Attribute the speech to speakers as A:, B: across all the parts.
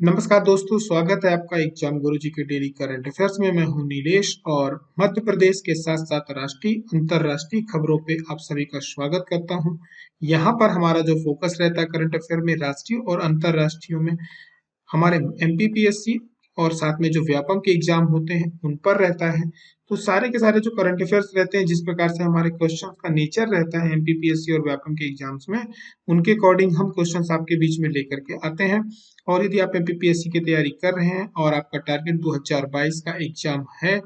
A: नमस्कार दोस्तों, स्वागत है आपका एग्जाम गुरुजी के डेली करंट अफेयर्स में। मैं हूं नीलेश और मध्य प्रदेश के साथ साथ राष्ट्रीय अंतर्राष्ट्रीय खबरों पे आप सभी का स्वागत करता हूं। यहाँ पर हमारा जो फोकस रहता है करंट अफेयर में, राष्ट्रीय और अंतर्राष्ट्रीय में हमारे एमपीपीएससी और साथ में जो व्यापम के एग्जाम होते हैं उन पर रहता है। तो सारे के सारे जो करंट अफेयर्स रहते हैं, जिस प्रकार से हमारे क्वेश्चन का नेचर रहता है एमपीपीएससी और व्यापम के एग्जाम्स में, उनके अकॉर्डिंग हम क्वेश्चंस आपके बीच में लेकर के आते हैं। और यदि आप एमपीपीएससी की तैयारी कर रहे हैं और आपका टारगेट 2022 का एग्जाम है,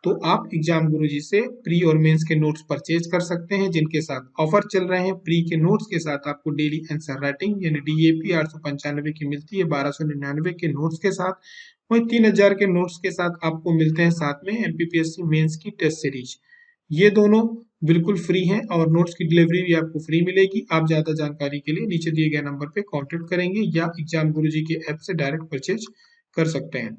A: तो आप एग्जाम गुरुजी से प्री और मेंस के नोट्स परचेज कर सकते हैं, जिनके साथ ऑफर चल रहे हैं। प्री के नोट्स के साथ आपको डेली आंसर राइटिंग यानी डीएपी 895 की मिलती है 1299 के नोट्स के साथ। वहीं 3000 के नोट्स के साथ आपको मिलते हैं साथ में एमपीपीएससी मेंस की टेस्ट सीरीज। ये दोनों बिल्कुल फ्री हैं और नोट्स की डिलीवरी भी आपको फ्री मिलेगी। आप ज्यादा जानकारी के लिए नीचे दिए गए नंबर पे कांटेक्ट करेंगे या एग्जाम गुरुजी के ऐप से डायरेक्ट परचेज कर सकते हैं।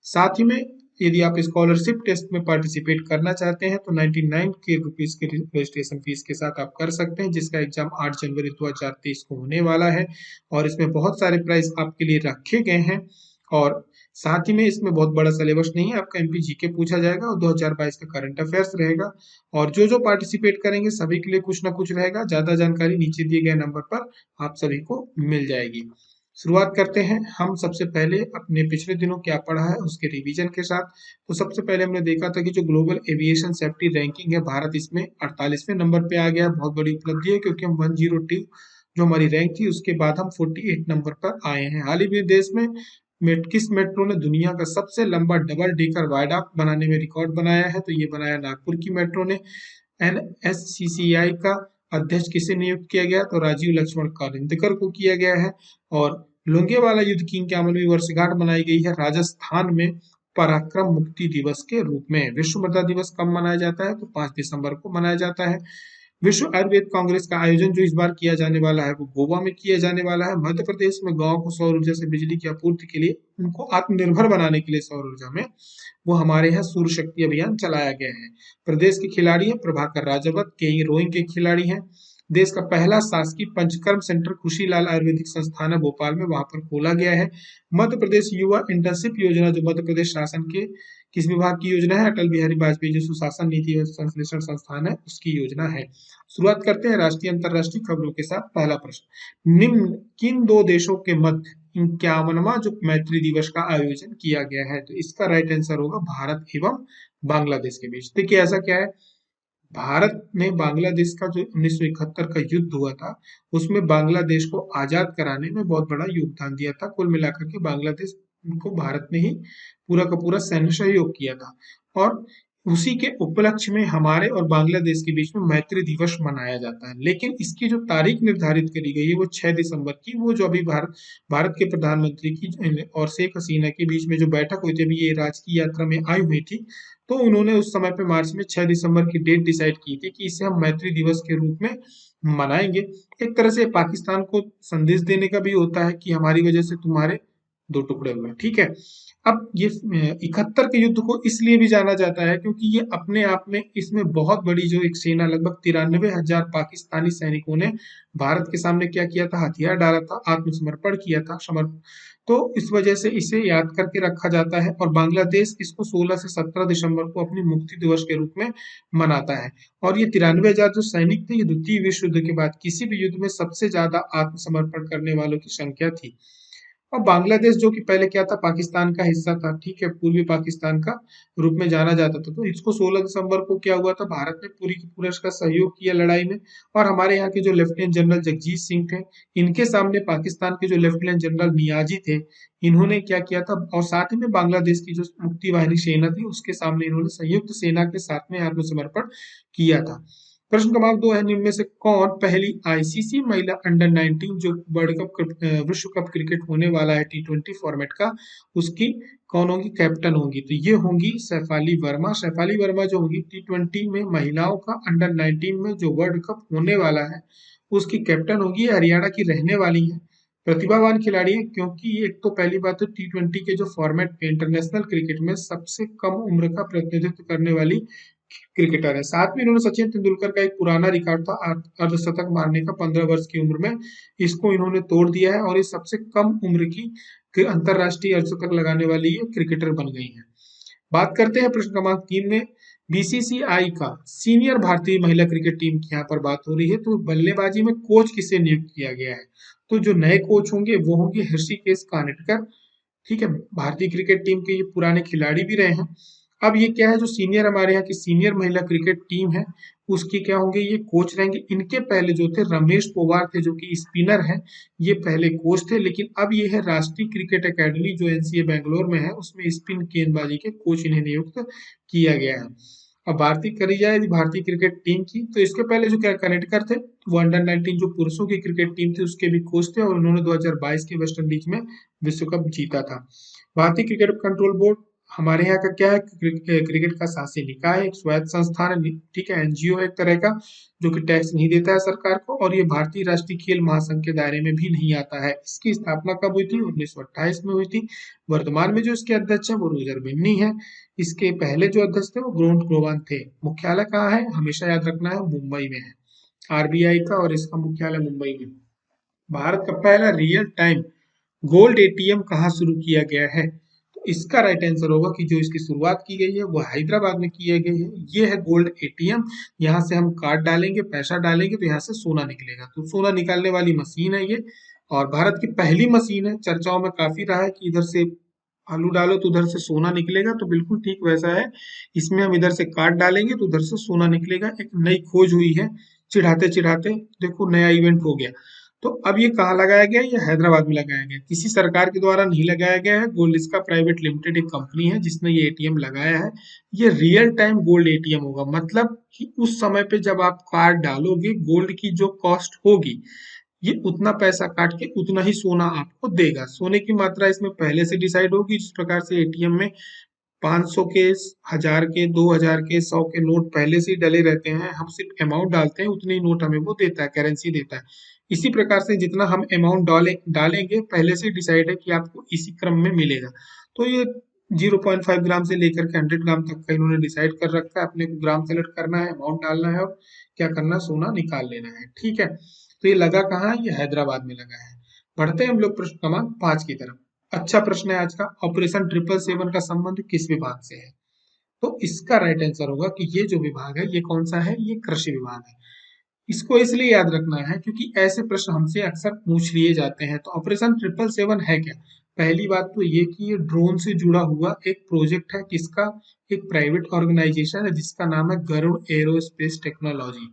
A: साथ ही में यदि आप स्कॉलरशिप टेस्ट में पार्टिसिपेट करना चाहते हैं तो 99 के रुपीज के रजिस्ट्रेशन फीस के साथ आप कर सकते हैं, जिसका एग्जाम 8 जनवरी 2023 को होने वाला है। और इसमें बहुत सारे प्राइज आपके लिए रखे गए हैं और साथ ही में इसमें बहुत बड़ा सिलेबस नहीं है। आपका एमपीजीके पूछा जाएगा और 2022 का करंट अफेयर्स रहेगा। और जो जो पार्टिसिपेट करेंगे सभी के लिए कुछ ना कुछ रहेगा। ज्यादा जानकारी नीचे दिए गए नंबर पर आप सभी को मिल जाएगी। शुरुआत करते हैं हम सबसे पहले अपने पिछले दिनों क्या पढ़ा है उसके रिवीजन के साथ। तो सबसे पहले हमने देखा था कि जो ग्लोबल एविएशन सेफ्टी रैंकिंग है, भारत इसमें 48वें नंबर पे आ गया। बहुत बड़ी उपलब्धि है क्योंकि हम 102 जो हमारी रैंक थी उसके बाद हम 48 नंबर पर आए हैं। हाल ही में देश में किस मेट्रो ने दुनिया का सबसे लंबा डबल डेकर वायडाक्ट बनाने में रिकॉर्ड बनाया है? तो ये बनाया नागपुर की मेट्रो ने। एनएससीसीआई का अध्यक्ष किसे नियुक्त किया गया? तो राजीव लक्ष्मण कालिंदकर को किया गया है। और लोंगेवाला युद्ध की इक्यावनवीं अमलवी वर्षगांठ मनाई गई है राजस्थान में पराक्रम मुक्ति दिवस के रूप में। विश्व मृदा दिवस कब मनाया जाता है? तो 5 दिसंबर को मनाया जाता है। विश्व आयुर्वेद कांग्रेस का आयोजन जो इस बार किया जाने वाला है वो गोवा में किया जाने वाला है। मध्य प्रदेश में गांव को सौर ऊर्जा से बिजली की आपूर्ति के लिए, उनको आत्मनिर्भर बनाने के लिए सौर ऊर्जा में, वो हमारे यहाँ सूर्य शक्ति अभियान चलाया गया है। प्रदेश के खिलाड़ी हैं प्रभाकर राजावत, के रोइंग के खिलाड़ी हैं। देश का पहला शासकीय पंचकर्म सेंटर खुशीलाल आयुर्वेदिक संस्थान है भोपाल में, वहां पर खोला गया है। मध्य प्रदेश युवा इंटर्नशिप योजना जो मध्य प्रदेश शासन के किस विभाग की योजना है? अटल बिहारी वाजपेयी जो सुशासन नीति एवं संश्लेषण संस्थान है उसकी योजना है। शुरुआत करते हैं राष्ट्रीय अंतर्राष्ट्रीय खबरों के साथ। पहला प्रश्न, निम्न किन दो देशों के मध्य 51वां जो मैत्री दिवस का आयोजन किया गया है? तो इसका राइट आंसर होगा भारत एवं बांग्लादेश के बीच। देखिए ऐसा क्या है, भारत ने बांग्लादेश का जो 1971 का युद्ध हुआ था उसमें बांग्लादेश को आजाद कराने में बहुत बड़ा योगदान दिया था। कुल मिलाकर के बांग्लादेश को भारत ने ही पूरा का पूरा सैन्य सहयोग किया था। और उसी के उपलक्ष्य में हमारे और बांग्लादेश के बीच में मैत्री दिवस मनाया जाता है। लेकिन इसकी जो तारीख निर्धारित करी गई है वो 6 दिसंबर की, वो जो अभी भारत भारत के प्रधानमंत्री की और शेख हसीना के बीच में जो बैठक हुई थी, अभी ये राजकीय यात्रा में आई हुई थी, तो उन्होंने उस समय पे मार्च में 6 दिसंबर की डेट डिसाइड की थी कि इसे हम मैत्री दिवस के रूप में मनाएंगे। एक तरह से पाकिस्तान को संदेश देने का भी होता है कि हमारी वजह से तुम्हारे दो टुकड़े हुए, ठीक है। अब ये 71 के युद्ध को इसलिए भी जाना जाता है क्योंकि ये अपने आप में, इसमें बहुत बड़ी जो एक सेना, लगभग 93,000 पाकिस्तानी सैनिकों ने भारत के सामने क्या किया था? हथियार डाला था, आत्मसमर्पण किया था, तो इस वजह से इसे याद करके रखा जाता है। और बांग्लादेश इसको 16 से 17 दिसंबर को अपनी मुक्ति दिवस के रूप में मनाता है। और ये 93,000 जो सैनिक थे, ये द्वितीय विश्व युद्ध के बाद किसी भी युद्ध में सबसे ज्यादा आत्मसमर्पण करने वालों की संख्या थी। और बांग्लादेश जो कि पहले क्या था, पाकिस्तान का हिस्सा था, ठीक है, पूर्वी पाकिस्तान का रूप में जाना जाता था। तो इसको 16 दिसंबर को क्या हुआ था, भारत ने पूरी की पूरा इसका सहयोग किया लड़ाई में। और हमारे यहाँ के जो लेफ्टिनेंट जनरल जगजीत सिंह थे, इनके सामने पाकिस्तान के जो लेफ्टिनेंट जनरल नियाजी थे, इन्होंने क्या किया था, और साथ ही में बांग्लादेश की जो मुक्ति वाहिनी सेना थी उसके सामने इन्होंने संयुक्त सेना के साथ में आत्मसमर्पण किया था। प्रश्न क्रमांक 2 है, निम्न में से कौन पहली आईसीसी महिला अंडर 19 जो वर्ल्ड कप विश्व कप क्रिकेट होने वाला है T20 फॉर्मेट का, उसकी कौन होगी कैप्टन होंगी? तो ये होंगी शेफाली वर्मा। शेफाली वर्मा जो होगी T20 में महिलाओं का अंडर 19 में जो वर्ल्ड कप होने वाला है उसकी कैप्टन होगी। ये हरियाणा की रहने वाली है, प्रतिभावान खिलाड़ी है, क्योंकि ये एक तो पहली बात तो T20 के जो फॉर्मेट पे इंटरनेशनल क्रिकेट में सबसे कम उम्र का प्रतिनिधित्व करने वाली क्रिकेटर है। साथ में इन्होंने सचिन तेंदुलकर का एक पुराना रिकॉर्ड था अर्धशतक मारने का 15 वर्ष की उम्र में, इसको इन्होंने तोड़ दिया है। और ये सबसे कम उम्र की अंतरराष्ट्रीय अर्धशतक लगाने वाली ये क्रिकेटर बन गई हैं। बात करते हैं प्रश्न क्रमांक 3 में, बीसीसीआई का सीनियर भारतीय महिला क्रिकेट टीम की यहाँ पर बात हो रही है। तो बल्लेबाजी में कोच किसे नियुक्त किया गया है? तो जो नए कोच होंगे वो होंगे ऋषिकेश कानेटकर। ठीक है, भारतीय क्रिकेट टीम के ये पुराने खिलाड़ी भी रहे हैं। अब ये क्या है, जो सीनियर हमारे यहाँ की सीनियर महिला क्रिकेट टीम है उसके क्या होंगे, ये कोच रहेंगे। इनके पहले जो थे रमेश पोवार थे, जो कि स्पिनर हैं, ये पहले कोच थे। लेकिन अब ये है राष्ट्रीय क्रिकेट एकेडमी जो एनसीए बैंगलोर में है, उसमें स्पिन गेंदबाजी के कोच इन्हें नियुक्त किया गया है। अब भारतीय करी जाए यदि भारतीय क्रिकेट टीम की, तो इसके पहले जो क्या कनेक्टर थे, वो अंडर 19 जो पुरुषों की क्रिकेट टीम थी उसके भी कोच थे, और उन्होंने 2022 के वेस्ट इंडीज में विश्व कप जीता था। भारतीय क्रिकेट कंट्रोल बोर्ड हमारे यहाँ का क्या है, क्रिकेट का शासी निकाय है, एक स्वायत्त संस्थान है। ठीक है, एनजीओ एक तरह का, जो कि टैक्स नहीं देता है सरकार को, और ये भारतीय राष्ट्रीय खेल महासंघ के दायरे में भी नहीं आता है। इसकी स्थापना कब हुई थी? 1928 में हुई थी। वर्तमान में जो इसके अध्यक्ष है वो रोजर बिन्नी है। इसके पहले जो अध्यक्ष थे वो ग्रोन ग्रोवान थे। मुख्यालय कहाँ है? हमेशा याद रखना है, मुंबई में है आरबीआई का, और इसका मुख्यालय मुंबई में। भारत का पहला रियल टाइम गोल्ड एटीएम कहाँ शुरू किया गया है? तो इसका राइट आंसर होगा कि जो इसकी शुरुआत की गई है वो हैदराबाद में की गई है। ये है गोल्ड एटीएम। यहाँ से हम कार्ड डालेंगे, पैसा डालेंगे, तो यहाँ से सोना निकलेगा। तो सोना निकालने वाली मशीन है ये, और भारत की पहली मशीन है। चर्चाओं में काफी रहा है कि इधर से आलू डालो तो उधर से सोना निकलेगा, तो बिल्कुल ठीक वैसा है। इसमें हम इधर से कार्ड डालेंगे तो उधर से सोना निकलेगा। एक नई खोज हुई है, चिढ़ाते चिढ़ाते देखो नया इवेंट हो गया। तो अब ये कहाँ लगाया गया? ये हैदराबाद में लगाया गया, किसी सरकार के द्वारा नहीं लगाया गया है। गोल्ड इसका प्राइवेट लिमिटेड एक कंपनी है जिसने ये एटीएम लगाया है। ये रियल टाइम गोल्ड एटीएम होगा, मतलब कि उस समय पे जब आप कार्ड डालोगे, गोल्ड की जो कॉस्ट होगी, ये उतना पैसा काट के उतना ही सोना आपको देगा। सोने की मात्रा इसमें पहले से डिसाइड होगी, जिस प्रकार से एटीएम में 500 के, 1000 के, 2000 के, 100 के नोट पहले से ही डले रहते हैं। हम सिर्फ अमाउंट डालते हैं, उतने ही नोट हमें वो देता है, करेंसी देता है। इसी प्रकार से जितना हम अमाउंट डालेंगे पहले से डिसाइड है कि आपको इसी क्रम में मिलेगा। तो ये 0.5 ग्राम से लेकर के 100 ग्राम तक का इन्होंने डिसाइड कर रखा है। अपने को ग्राम सेलेक्ट करना है, अमाउंट डालना है, और क्या करना है, सोना निकाल लेना है। ठीक है, तो ये लगा कहाँ है? ये हैदराबाद में लगा है। बढ़ते हैं हम लोग प्रश्न क्रमांक 5 की तरफ। अच्छा प्रश्न है आज का, ऑपरेशन 777 का संबंध किस विभाग से है? तो इसका राइट आंसर होगा कि ये जो विभाग है ये कौन सा है? ये कृषि विभाग है। इसको इसलिए याद रखना है क्योंकि ऐसे प्रश्न हमसे अक्सर पूछ लिए जाते हैं। तो ऑपरेशन 777 है क्या? पहली बात तो ये कि ये ड्रोन से जुड़ा हुआ एक प्रोजेक्ट है। किसका? एक प्राइवेट ऑर्गेनाइजेशन है जिसका नाम है गरुड़ एरोस्पेस टेक्नोलॉजी।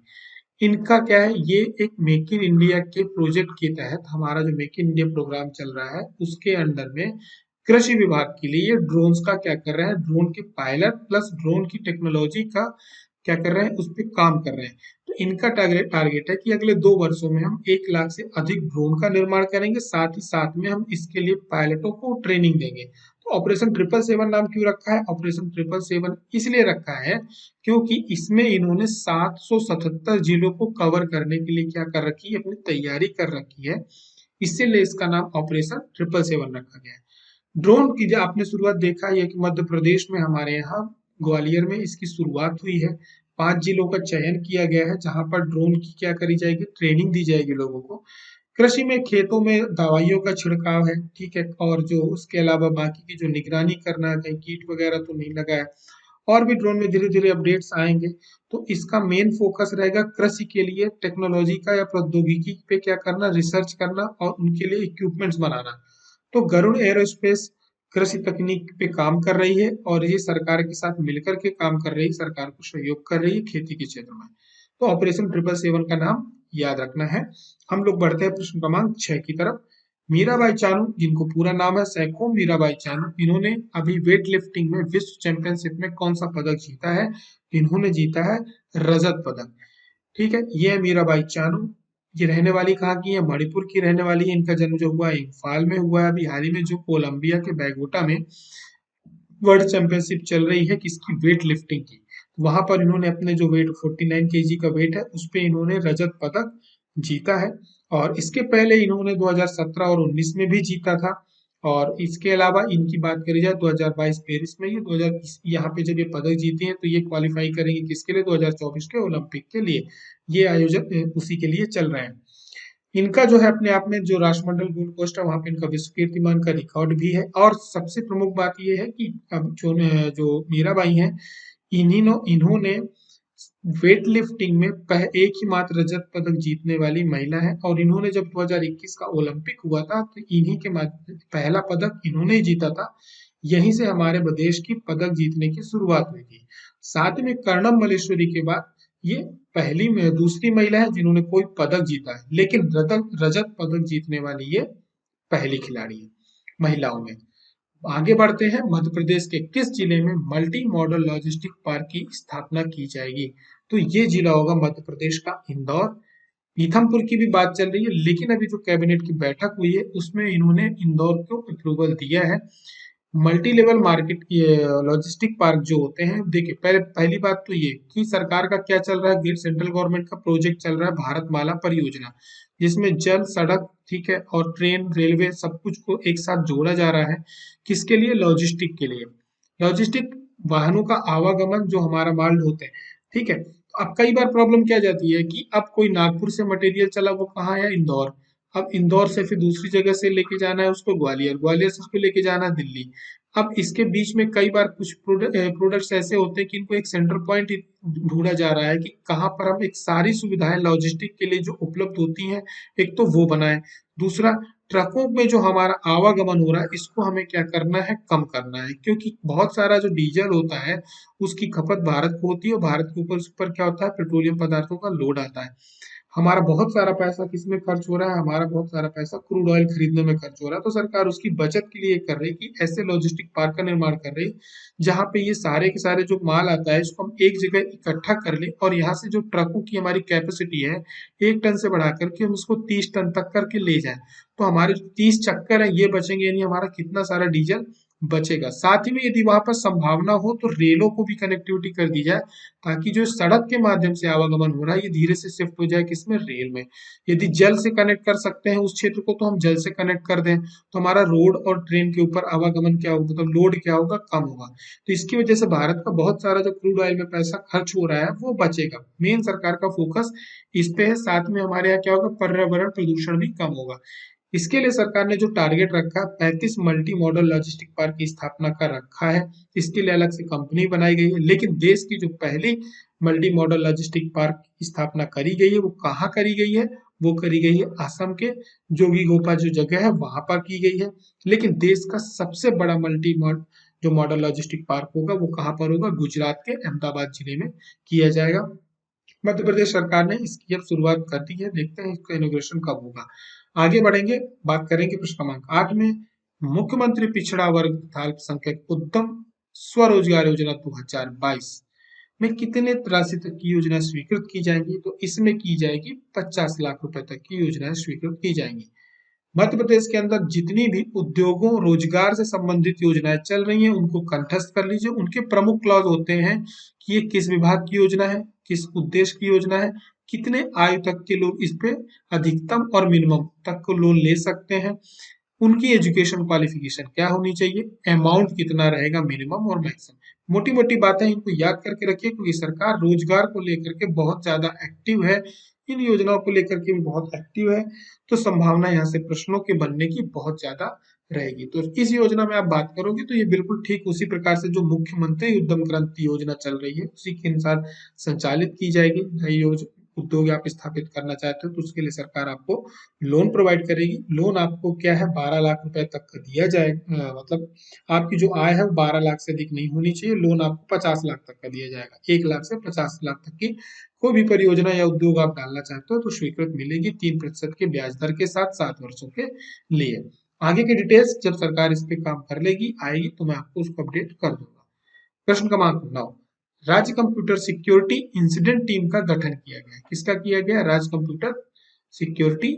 A: इनका क्या है, ये एक मेक इन इंडिया के प्रोजेक्ट के तहत, हमारा जो मेक इन इंडिया प्रोग्राम चल रहा है उसके अंडर में कृषि विभाग के लिए ये ड्रोन्स का क्या कर रहे हैं, ड्रोन के पायलट प्लस ड्रोन की टेक्नोलॉजी का क्या कर रहे हैं, उस पर काम कर रहे हैं। तो इनका टारगेट है कि अगले 2 वर्षों में हम 1 लाख से अधिक ड्रोन का निर्माण करेंगे, साथ ही साथ में हम इसके लिए पायलटों को ट्रेनिंग देंगे। तो ऑपरेशन 777 नाम क्यों रखा है? ऑपरेशन 777 इसलिए रखा है क्योंकि इसमें इन्होंने 777 जिलों को कवर करने के लिए क्या कर रखी है, अपनी तैयारी कर रखी है। इसीलिए इसका नाम ऑपरेशन 777 रखा गया है। ड्रोन की जो आपने शुरुआत देखा है कि मध्य प्रदेश में हमारे यहाँ ग्वालियर में इसकी शुरुआत हुई है। 5 जिलों का चयन किया गया है जहां पर ड्रोन की क्या करी जाएगी, ट्रेनिंग दी जाएगी लोगों को। कृषि में खेतों में दवाइयों का छिड़काव है, ठीक है, और जो उसके अलावा बाकी की जो निगरानी करना है, कहीं कीट वगैरह तो नहीं लगा है। और भी ड्रोन में धीरे धीरे अपडेट्स आएंगे। तो इसका मेन फोकस रहेगा कृषि के लिए टेक्नोलॉजी का या प्रौद्योगिकी पे क्या करना, रिसर्च करना और उनके लिए इक्विपमेंट्स बनाना। तो गरुड़ एरोस्पेस कृषि तकनीक पे काम कर रही है और ये सरकार के साथ मिलकर के काम कर रही है, सरकार को सहयोग कर रही है खेती के क्षेत्र में। तो ऑपरेशन 777 का नाम याद रखना है। हम लोग बढ़ते हैं प्रश्न क्रमांक 6 की तरफ। मीराबाई चानू, जिनको पूरा नाम है सैखोम मीराबाई चानू, इन्होंने अभी वेट लिफ्टिंग में विश्व चैंपियनशिप में कौन सा पदक जीता है? इन्होंने जीता है रजत पदक। ठीक है, ये है मीराबाई चानू। ये रहने वाली कहाँ की है? मणिपुर की रहने वाली है। इनका जन्म जो हुआ है इम्फाल में हुआ है। अभी हाल ही में जो कोलंबिया के बैगोटा में वर्ल्ड चैंपियनशिप चल रही है किसकी, वेट लिफ्टिंग की, वहां पर इन्होंने अपने जो वेट 49 केजी का वेट है उस पे इन्होंने रजत पदक जीता है। और इसके पहले इन्होंने 2017 और 19 में भी जीता था। और इसके अलावा इनकी बात करी जाए 2022 पेरिस में, ये 2000 यहाँ पे जब ये पदक जीते हैं तो ये क्वालिफाई करेंगे किसके लिए, 2024 के ओलंपिक के लिए। ये आयोजन उसी के लिए चल रहे हैं। इनका जो है अपने आप में जो राष्ट्रमंडल गोल्ड कोस्ट है वहां पे इनका विश्व कीर्तिमान का रिकॉर्ड भी है। और सबसे प्रमुख बात यह है कि अब जो मीराबाई हैं, इन्होंने वेट लिफ्टिंग में एक ही मात्र रजत पदक जीतने वाली महिला है। और इन्होंने जब 2021 का ओलंपिक हुआ था तो इन्हीं के पहला पदक इन्होंने ही जीता था। यहीं से हमारे देश की पदक जीतने की शुरुआत हुई थी। साथ में कर्णम मल्लेश्वरी के बाद ये पहली में दूसरी महिला है जिन्होंने कोई पदक जीता है, लेकिन रजत रजत पदक जीतने वाली ये पहली खिलाड़ी है महिलाओं में। आगे बढ़ते हैं, मध्य प्रदेश के किस जिले में मल्टी मॉडल लॉजिस्टिक पार्क की स्थापना की जाएगी? तो ये जिला होगा मध्य प्रदेश का इंदौर। पीथमपुर की भी बात चल रही है, लेकिन अभी जो कैबिनेट की बैठक हुई है उसमें इन्होंने इंदौर को अप्रूवल दिया है। मल्टी लेवल मार्केट की लॉजिस्टिक पार्क जो होते हैं, देखिए पहली बात तो ये कि सरकार का क्या चल रहा है, सेंट्रल गवर्नमेंट का प्रोजेक्ट चल रहा है भारतमाला परियोजना, जिसमें जल, सड़क, ठीक है, और ट्रेन, रेलवे सब कुछ को एक साथ जोड़ा जा रहा है। किसके लिए? लॉजिस्टिक के लिए। लॉजिस्टिक वाहनों का आवागमन जो हमारा माल ढोते हैं, ठीक है। तो अब कई बार प्रॉब्लम क्या जाती है कि अब कोई नागपुर से मटेरियल चला, वो कहाँ है? इंदौर। अब इंदौर से फिर दूसरी जगह से लेके जाना है उसको ग्वालियर, ग्वालियर से उसको लेके जाना है दिल्ली। अब इसके बीच में कई बार कुछ प्रोडक्ट्स ऐसे होते हैं कि इनको एक सेंटर पॉइंट ढूंढा जा रहा है कि कहाँ पर हम एक सारी सुविधाएं लॉजिस्टिक के लिए जो उपलब्ध होती हैं, एक तो वो बनाए। दूसरा, ट्रकों में जो हमारा आवागमन हो रहा है इसको हमें क्या करना है? कम करना है, क्योंकि बहुत सारा जो डीजल होता है उसकी खपत भारत को होती है और भारत के ऊपर क्या होता है? पेट्रोलियम पदार्थों का लोड आता है। हमारा बहुत सारा पैसा किसमें खर्च हो रहा है? हमारा बहुत सारा पैसा क्रूड ऑयल खरीदने में खर्च हो रहा है। तो सरकार उसकी बचत के लिए कर रही है कि ऐसे लॉजिस्टिक पार्क का निर्माण कर रही है जहां पे ये सारे के सारे जो माल आता है इसको हम एक जगह इकट्ठा कर ले, और यहाँ से जो ट्रकों की हमारी कैपेसिटी है 1 टन से बढ़ा करके हम इसको 30 टन तक करके ले जाए। तो हमारे जो 30 चक्कर है ये बचेंगे, यानी हमारा कितना सारा डीजल बचेगा। साथ ही में यदि वहां पर संभावना हो तो रेलों को भी कनेक्टिविटी कर दी जाए, ताकि जो सड़क के माध्यम से आवागमन हो रहा है ये धीरे से शिफ्ट हो जाए किसमें? रेल में। यदि जल से कनेक्ट कर सकते हैं उस क्षेत्र को तो हम जल से कनेक्ट कर दें, तो हमारा रोड और ट्रेन के ऊपर आवागमन क्या होगा, मतलब लोड क्या होगा? कम होगा। तो इसकी वजह से भारत का बहुत सारा जो क्रूड ऑयल में पैसा खर्च हो रहा है वो बचेगा। मेन सरकार का फोकस इस पे है। साथ में हमारे यहाँ क्या होगा? पर्यावरण प्रदूषण भी कम होगा। इसके लिए सरकार ने जो टारगेट रखा है 35 मल्टी मॉडल लॉजिस्टिक पार्क की स्थापना का रखा है। इसके लिए अलग से कंपनी बनाई गई है, लेकिन देश की जो पहली मल्टी मॉडल लॉजिस्टिक पार्क की स्थापना करी गई है वो कहाँ करी गई है? वो करी गई है असम के जोगीघोपा जो जगह है वहां पर की गई है। लेकिन देश का सबसे बड़ा जो मॉडल लॉजिस्टिक पार्क होगा वो कहाँ पर होगा? गुजरात के अहमदाबाद जिले में किया जाएगा। मध्य प्रदेश सरकार ने इसकी अब शुरुआत कर दी है, देखते हैं इसका इनोग्रेशन कब होगा। आगे बढ़ेंगे, बात करेंगे प्रश्न क्रमांक 8 में, मुख्यमंत्री पिछड़ा वर्ग तथा अल्पसंख्यक उद्यम स्वरोजगार योजना 2022 में कितने राशि तक की योजना स्वीकृत की जाएंगी? तो इसमें की जाएगी 50 लाख रुपए तक की योजनाएं स्वीकृत की जाएंगी। मध्य प्रदेश के अंदर जितनी भी उद्योगों, रोजगार से संबंधित योजनाएं चल रही हैं उनको कंठस्थ कर लीजिए। उनके प्रमुख क्लॉज होते हैं कि ये किस विभाग की योजना है, किस उद्देश्य की योजना है, कितने आयु तक के लोग इस पे अधिकतम और मिनिमम तक को लोन ले सकते हैं, उनकी एजुकेशन क्वालिफिकेशन क्या होनी चाहिए, अमाउंट कितना रहेगा मिनिमम और मैक्सिमम। मोटी मोटी बातें इनको याद करके रखिए, क्योंकि सरकार रोजगार को लेकर के बहुत ज्यादा एक्टिव है, इन योजनाओं को लेकर के भी बहुत एक्टिव है। तो संभावना यहाँ से प्रश्नों के बनने की बहुत ज्यादा रहेगी। तो इस योजना में आप बात करोगे तो ये बिल्कुल ठीक उसी प्रकार से जो मुख्यमंत्री उद्यम क्रांति योजना चल रही है उसी के अनुसार संचालित की जाएगी। नई योजना उद्योग आप स्थापित करना चाहते हो तो उसके लिए सरकार आपको लोन प्रोवाइड करेगी। लोन आपको क्या है? 12 लाख रुपए तक का दिया जाए, मतलब आपकी जो आय है वो 12 लाख से अधिक नहीं होनी चाहिए। लोन आपको 50 लाख तक का दिया जाएगा। 1 लाख से 50 लाख तक की कोई भी परियोजना या उद्योग आप डालना चाहते हो तो स्वीकृत मिलेगी 3% के ब्याज दर के साथ 7 वर्षों के लिए। आगे की डिटेल्स जब सरकार इस पे काम कर लेगी आएगी तो मैं आपको उसको अपडेट कर दूंगा। प्रश्न क्रमांक 9, राज्य कंप्यूटर सिक्योरिटी इंसिडेंट टीम का गठन किया गया। किसका किया गया? राज्य कंप्यूटर सिक्योरिटी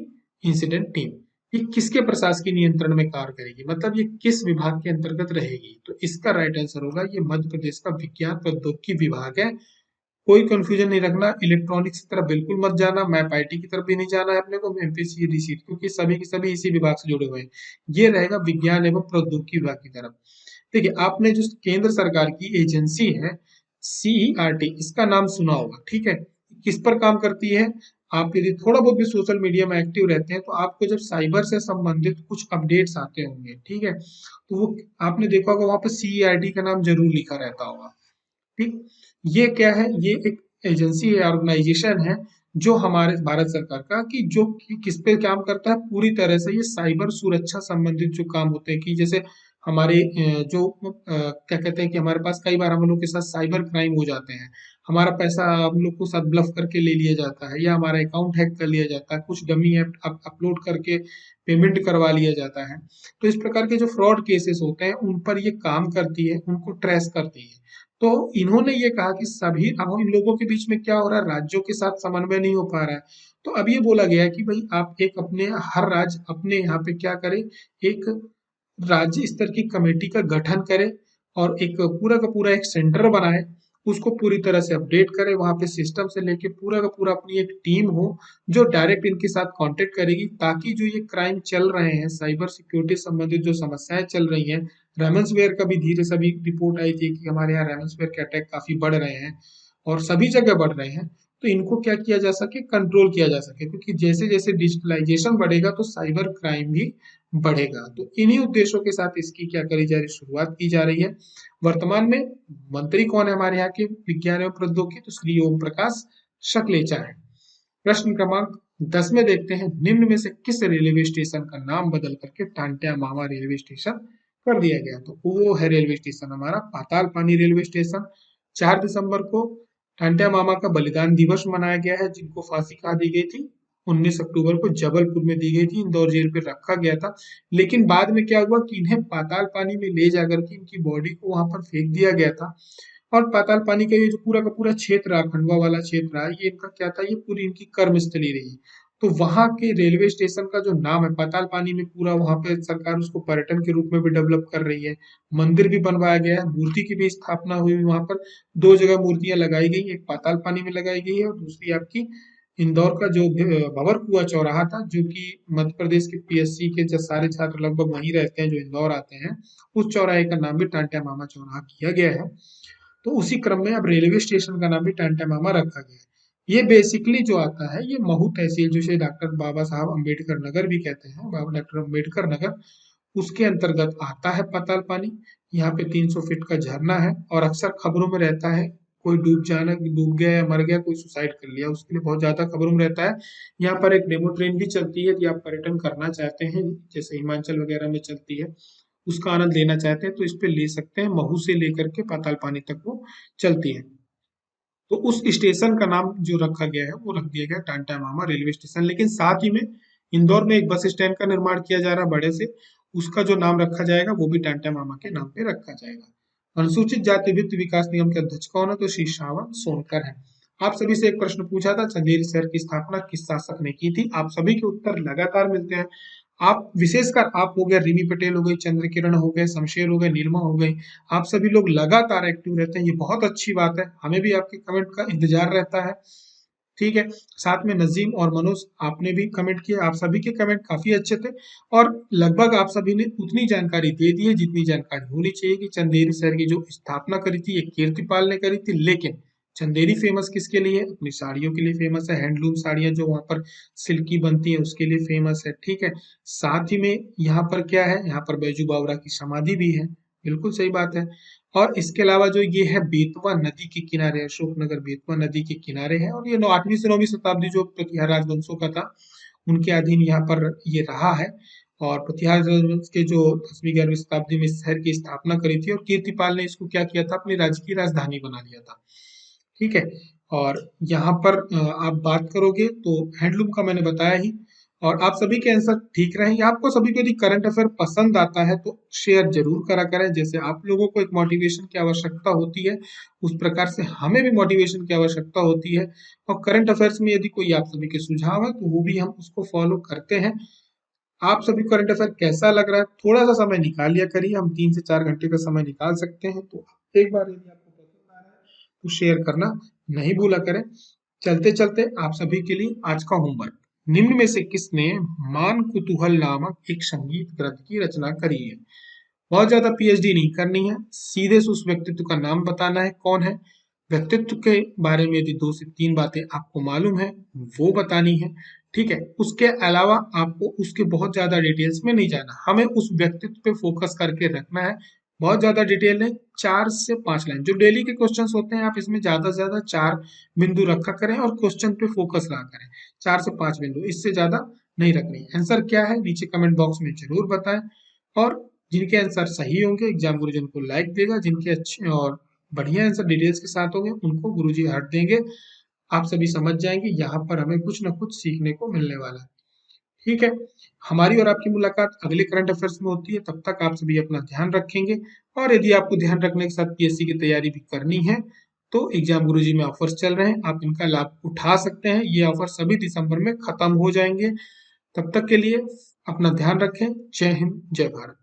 A: इंसिडेंट टीम। ये किसके प्रशासकीय नियंत्रण में कार्य करेगी, मतलब ये किस विभाग के अंतर्गत रहेगी? तो इसका राइट आंसर होगा ये मध्य प्रदेश का विज्ञान प्रौद्योगिकी विभाग है। कोई कंफ्यूजन नहीं रखना, इलेक्ट्रॉनिक्स की तरफ बिल्कुल मत जाना, मैप आईटी की तरफ भी नहीं जाना है अपने को, एमपीसी रिसीट, क्योंकि सभी के सभी इसी विभाग से जुड़े हुए हैं। ये रहेगा विज्ञान एवं प्रौद्योगिकी विभाग की तरफ। देखिए, आपने जो केंद्र सरकार की एजेंसी है सीईआरटी, इसका नाम सुना होगा, ठीक है। किस पर काम करती है? आप यदि थोड़ा बहुत भी सोशल मीडिया में एक्टिव रहते हैं तो आपको जब साइबर से संबंधित कुछ अपडेट्स आते होंगे, ठीक है, तो वो आपने देखा होगा वहां पर सीईआरटी का नाम जरूर लिखा रहता होगा। ठीक, ये क्या है, ये एक एजेंसी है, ऑर्गेनाइजेशन है जो हमारे भारत सरकार का कि जो कि किस पे काम करता है, पूरी तरह से ये साइबर सुरक्षा संबंधित जो काम होते हैं कि जैसे हमारे क्या कहते हैं कि हमारे पास कई बार हम लोग के साथ साइबर क्राइम हो जाते हैं, हमारा पैसा हम लोग को साथ ब्लफ करके ले लिया जाता है या हमारा अकाउंट हैक कर लिया जाता है, कुछ डमी ऐप अपलोड करके पेमेंट करवा लिया जाता है। तो इस प्रकार के जो फ्रॉड केसेस होते हैं उन पर ये काम करती है, उनको ट्रेस करती है। तो इन्होंने ये कहा कि सभी, अब इन लोगों के बीच में क्या हो रहा है, राज्यों के साथ समन्वय नहीं हो पा रहा है। तो अब ये बोला गया है कि भाई आप एक अपने हर राज्य अपने यहाँ पे क्या करे, एक राज्य स्तर की कमेटी का गठन करे और एक पूरा का पूरा एक सेंटर बनाए, उसको पूरी तरह से अपडेट करे, वहां पे सिस्टम से लेके पूरा का पूरा अपनी एक टीम हो जो डायरेक्ट इनके साथ कांटेक्ट करेगी, ताकि जो ये क्राइम चल रहे हैं, साइबर सिक्योरिटी संबंधित जो समस्याएं चल रही हैं, रेमन्सवेयर का भी धीरे से अभी रिपोर्ट आई थी कि हमारे यहाँ रेमन्सवेयर के अटैक काफी बढ़ रहे हैं और सभी जगह बढ़ रहे हैं, तो इनको क्या किया जा सके, कंट्रोल किया जा सके, क्योंकि जैसे जैसे डिजिटलाइजेशन बढ़ेगा तो साइबर क्राइम भी बढ़ेगा। तो इन्हीं उद्देश्यों के साथ इसकी क्या करी जा रही, शुरुआत की जा रही है। वर्तमान में मंत्री कौन है हमारे यहाँ के विज्ञान एवं प्रौद्योगिकी, तो श्री ओम प्रकाश शकलेचा है। प्रश्न क्रमांक 10 में देखते हैं, निम्न में से किस रेलवे स्टेशन का नाम बदल करके टांट्या मामा रेलवे स्टेशन कर दिया गया, तो वो है रेलवे स्टेशन हमारा पाताल पानी रेलवे स्टेशन। 4 दिसंबर को टांट्या मामा का बलिदान दिवस मनाया गया है, जिनको फांसी कहा दी गई थी 19 अक्टूबर को जबलपुर में दी गई थी, इंदौर जेल पे रखा गया था। लेकिन बाद में क्या हुआ कि इन्हें पाताल पानी में ले जाकर के इनकी बॉडी को वहां पर फेंक दिया गया था। और पाताल पानी का ये जो पूरा का पूरा क्षेत्र रहा, खंडवा वाला क्षेत्र रहा, ये इनका क्या था, ये पूरी इनकी कर्मस्थली रही। तो वहां के रेलवे स्टेशन का जो नाम है पाताल पानी में, पूरा वहां पे सरकार उसको पर्यटन के रूप में भी डेवलप कर रही है, मंदिर भी बनवाया गया है, मूर्ति की भी स्थापना हुई वहां पर। 2 जगह मूर्तियां लगाई गई, एक पाताल पानी में लगाई गई है और दूसरी आपकी इंदौर का जो भंवर कुआं चौराहा था, जो कि मध्य प्रदेश के पीएससी के जो सारे छात्र लगभग वहीं रहते हैं जो इंदौर आते हैं, उस चौराहे का नाम भी टांट्या मामा चौराहा किया गया है। तो उसी क्रम में अब रेलवे स्टेशन का नाम भी टांट्या मामा रखा गया है। ये बेसिकली जो आता है, ये महू तहसील, जिसे डॉक्टर बाबा साहब अम्बेडकर नगर भी कहते हैं, बाबा डॉक्टर अम्बेडकर नगर, उसके अंतर्गत आता है पाताल पानी। यहाँ पे 300 फीट का झरना है और अक्सर खबरों में रहता है, कोई डूब गया या मर गया, कोई सुसाइड कर लिया, उसके लिए बहुत ज्यादा खबरों में रहता है। यहाँ पर एक डेमो ट्रेन भी चलती है, यदि आप पर्यटन करना चाहते हैं, जैसे हिमाचल वगैरह में चलती है, उसका आनंद लेना चाहते हैं तो इस पे ले सकते हैं। महू से लेकर के पाताल पानी तक वो चलती है। तो उस स्टेशन का नाम जो रखा गया है वो रख दिया गया टांटा मामा रेलवे स्टेशन। लेकिन साथ ही में इंदौर में एक बस स्टैंड का निर्माण किया जा रहा है बड़े से, उसका जो नाम रखा जाएगा वो भी टांटा मामा के नाम पे रखा जाएगा। अनुसूचित जाति वित्त विकास निगम के अध्यक्ष कौन है, तो श्री श्रावण सोनकर है। आप सभी से एक प्रश्न पूछा था, चंदेरी शहर की स्थापना किस शासक ने की थी, आप सभी के उत्तर लगातार मिलते हैं। आप विशेषकर आप हो गए, रिमी पटेल हो गई, चंद्र किरण हो गए, शमशेर हो गए, नीलमा हो गई, आप सभी लोग लगातार एक्टिव रहते हैं, ये बहुत अच्छी बात है, हमें भी आपके कमेंट का इंतजार रहता है। ठीक है, साथ में नजीम और मनोज, आपने भी कमेंट किया, आप सभी के कमेंट काफी अच्छे थे और लगभग आप सभी ने उतनी जानकारी दे दी है जितनी जानकारी होनी चाहिए कि चंदेरी शहर की जो स्थापना करी थी ये कीर्तिपाल ने करी थी। लेकिन चंदेरी फेमस किसके लिए है, अपनी साड़ियों के लिए फेमस है, हैंडलूम साड़ियां जो वहां पर सिल्की बनती है उसके लिए फेमस है। ठीक है, साथ ही में यहाँ पर क्या है, यहाँ पर बैजू बावरा की समाधि भी है, बिल्कुल सही बात है। और इसके अलावा जो ये है बेतवा नदी के किनारे, अशोकनगर बेतवा नदी के किनारे है और ये 8वीं से 9वीं शताब्दी जो प्रतिहार राजवंशों का था उनके अधीन यहाँ पर ये रहा है। और प्रतिहार राजवंश के जो 10वीं 11वीं शताब्दी में इस शहर की स्थापना करी थी और कीर्तिपाल ने इसको क्या किया था, अपनी राज्य की राजधानी बना लिया था। ठीक है, और यहाँ पर आप बात करोगे तो हैंडलूम का मैंने बताया ही। और आप सभी के आंसर ठीक रहे, आपको सभी को यदि करंट अफेयर पसंद आता है तो शेयर जरूर करा करें। जैसे आप लोगों को एक मोटिवेशन की आवश्यकता होती है, उस प्रकार से हमें भी मोटिवेशन की आवश्यकता होती है। और करंट अफेयर्स में यदि कोई आप सभी के सुझाव है तो वो भी हम उसको फॉलो करते हैं। आप सभी करंट अफेयर कैसा लग रहा है, थोड़ा सा समय निकाल लिया करिए, हम 3 से 4 घंटे का समय निकाल सकते हैं। तो एक बार यदि आपको पसंद आ रहा है तो शेयर करना नहीं भूला करें। चलते चलते आप सभी के लिए आज का होमवर्क, निम्न में से किसने मान कुतूहल नामक एक संगीत ग्रंथ की रचना करी है। बहुत ज्यादा पीएचडी नहीं करनी है, सीधे से उस व्यक्तित्व का नाम बताना है कौन है। व्यक्तित्व के बारे में यदि 2 से 3 बातें आपको मालूम है, वो बतानी है, ठीक है? उसके अलावा आपको उसके बहुत ज़्यादा डिटेल्स में नहीं जाना, हमें उस व्यक्तित्व पे फोकस करके रखना है, बहुत ज़्यादा डिटेल नहीं, 4 से 5 लाइन। जो डेली के क्वेश्चंस होते हैं, आप इसमें ज़्यादा से ज़्यादा 4 बिंदु रखा करें और क्वेश्चन पे फोकस रहा करें, 4 से 5 बिंदु, इससे ज़्यादा नहीं रखनी। आंसर क्या है, नीचे कमेंट बॉक्स में ज़रूर बताएँ और जिनके आंसर सही होंगे, एग्जाम गुरुजी उनको लाइक देगा, जिनके अच्छे और बढ़िया आंसर डिटेल्स के साथ होंगे उनको गुरुजी हट देंगे। आप सभी समझ जाएंगे यहाँ पर हमें कुछ ना कुछ सीखने को मिलने वाला है। ठीक है, हमारी और आपकी मुलाकात अगले करंट अफेयर्स में होती है, तब तक आप सभी अपना ध्यान रखेंगे। और यदि आपको ध्यान रखने के साथ पीएससी की तैयारी भी करनी है तो एग्जाम गुरुजी में ऑफर्स चल रहे हैं, आप इनका लाभ उठा सकते हैं। ये ऑफर सभी दिसंबर में खत्म हो जाएंगे। तब तक के लिए अपना ध्यान रखें। जय हिंद, जय भारत।